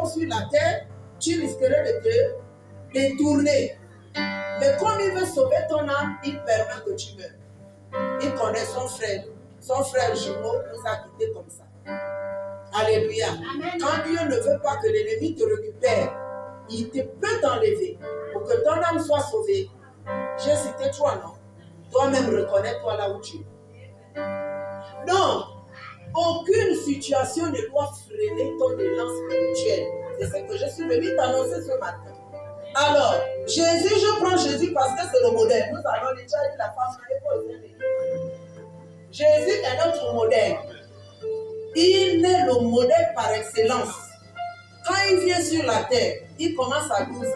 vivant sur la terre, tu risquerais de te détourner. Mais comme il veut sauver ton âme, il permet que tu meurs. Il connaît son frère. Son frère jumeau nous a quittés comme ça. Alléluia. Amen. Quand Dieu ne veut pas que l'ennemi te récupère, il peut t'enlever pour que ton âme soit sauvée. J'ai cité toi, non? Toi-même, reconnais-toi là où tu es. Donc, aucune situation ne doit freiner ton élan spirituel. C'est ce que je suis venu t'annoncer ce matin. Alors, Jésus, je prends Jésus parce que c'est le modèle. Nous allons déjà dit la femme à l'école. Jésus est notre modèle. Il est le modèle par excellence. Quand il vient sur la terre, il commence à 12 ans.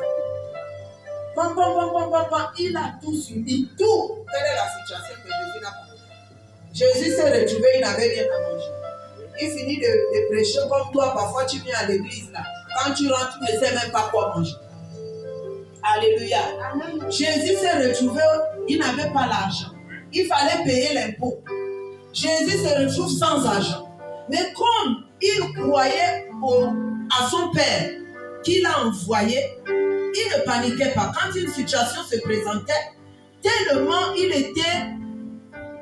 Il a tout subi, tout. Quelle est la situation que Jésus n'a pas? Jésus s'est retrouvé, il n'avait rien à manger. Il finit de prêcher comme toi. Parfois, tu viens à l'église là. Quand tu rentres, tu ne sais même pas quoi manger. Alléluia. Amen. Jésus s'est retrouvé, il n'avait pas l'argent. Il fallait payer l'impôt. Jésus se retrouve sans argent. Mais comme il croyait à son Père qu'il a envoyé, il ne paniquait pas. Quand une situation se présentait, tellement il était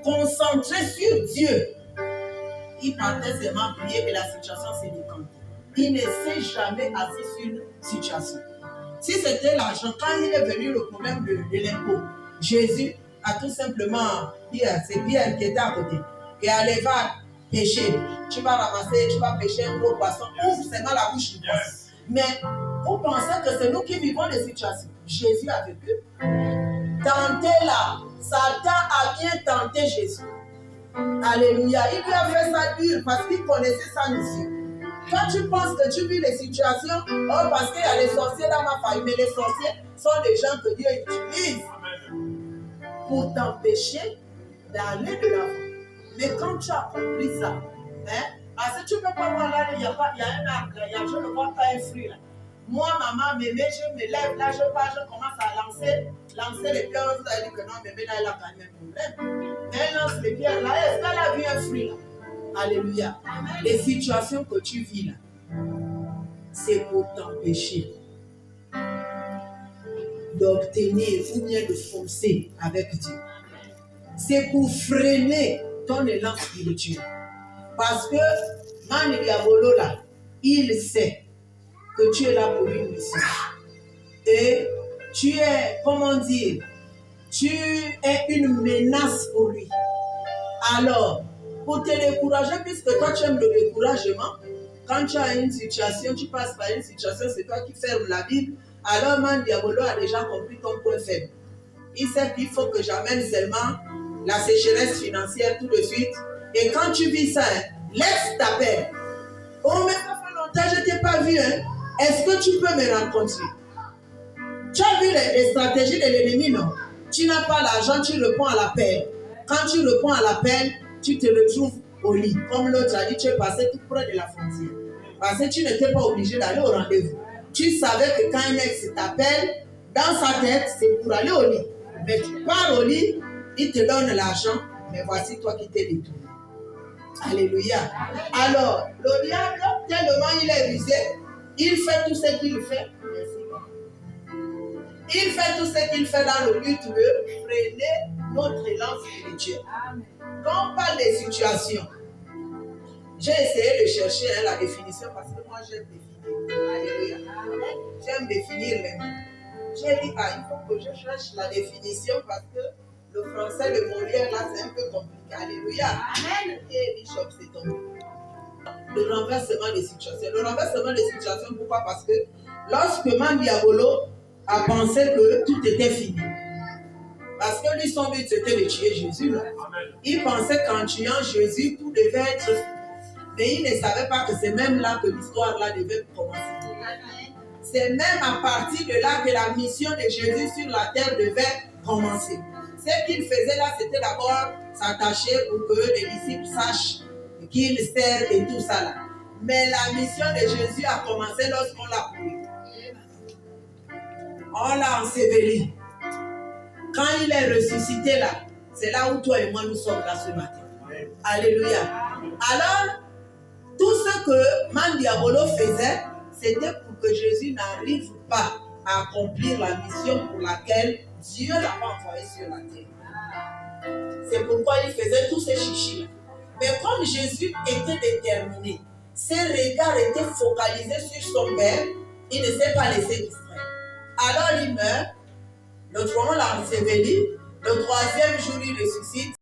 concentré sur Dieu, il partait seulement prier et la situation s'est décantée. Il ne s'est jamais assis sur une situation. Si c'était l'argent, quand il est venu le problème de l'impôt, Jésus a tout simplement dit à ses biens qui étaient à côté, et allez, va pêcher. Tu vas ramasser, tu vas pêcher un gros poisson, ouvre seulement la bouche du poisson. Mais vous pensez que c'est nous qui vivons les situations. Jésus a vécu. Tenté là, Satan a bien tenté Jésus. Alléluia. Il lui a fait ça dur parce qu'il connaissait sa mission. Quand tu penses que tu vis les situations, oh, parce qu'il y a les sorciers dans ma famille, mais les sorciers sont des gens que Dieu utilise pour t'empêcher d'aller de l'avant. Mais quand tu as compris ça, parce que tu ne peux pas voir là, il y a un arbre, je ne vois pas un fruit là. Moi, maman, mémé, je me lève, là, je commence à lancer les pierres. Vous avez dit que non, mémé, là, elle a quand même un problème. Mais elle lance les pierres là, est-ce qu'elle a vu un fruit là? Alléluia. Amen. Les situations que tu vis là, c'est pour t'empêcher d'obtenir ou bien de foncer avec Dieu. C'est pour freiner ton élan spirituel. Parce que Mani Diabolo là, il sait que tu es là pour une mission. Et tu es, comment dire, tu es une menace pour lui. Alors, pour te décourager, puisque toi tu aimes le découragement, quand tu as une situation, tu passes par une situation, c'est toi qui fermes la Bible, alors Mani Diabolo a déjà compris ton point faible. Il sait qu'il faut que j'amène seulement la sécheresse financière tout de suite. Et quand tu vis ça, l'ex t'appelle. Oh, mais ça fait longtemps, je ne t'ai pas vu. Est-ce que tu peux me rencontrer? Tu as vu les stratégies de l'ennemi, non? Tu n'as pas l'argent, tu réponds à l'appel. Quand tu réponds à l'appel, tu te retrouves au lit. Comme l'autre a dit, tu es passé tout près de la frontière. Parce que tu n'étais pas obligé d'aller au rendez-vous. Tu savais que quand un ex t'appelle, dans sa tête, c'est pour aller au lit. Mais tu pars au lit, il te donne l'argent, mais voici toi qui t'es détourné. Alléluia. Alors, le diable, tellement il est rusé, il fait tout ce qu'il fait. Il fait tout ce qu'il fait dans le but de freiner notre élan spirituel. Quand on parle des situations, j'ai essayé de chercher la définition parce que moi j'aime définir. Alléluia. J'aime définir les mots. J'ai dit, il faut que je cherche la définition parce que le français de Molière là c'est un peu compliqué. Alléluia. Amen. Et Bishop c'est tombé. Le renversement des situations. Le renversement des situations, pourquoi? Parce que lorsque Mani Diabolo a pensé que tout était fini. Parce que lui, son but, c'était de tuer Jésus. Là. Il pensait qu'en tuant Jésus, tout devait être fini. Mais il ne savait pas que c'est même là que l'histoire là devait commencer. C'est même à partir de là que la mission de Jésus sur la terre devait commencer. Ce qu'il faisait là, c'était d'abord s'attacher pour que les disciples sachent qu'il sert et tout ça là. Mais la mission de Jésus a commencé lorsqu'on l'a pris. On l'a enseveli. Quand il est ressuscité là, c'est là où toi et moi nous sommes là ce matin. Alléluia. Alors, tout ce que Mani Diabolo faisait, c'était pour que Jésus n'arrive pas à accomplir la mission pour laquelle Dieu l'avait envoyé sur la terre. C'est pourquoi il faisait tous ces chichis. Mais comme Jésus était déterminé, ses regards étaient focalisés sur son Père, il ne s'est pas laissé distraire. Alors il meurt, le 3 l'a enseveli, le 3e jour il ressuscite.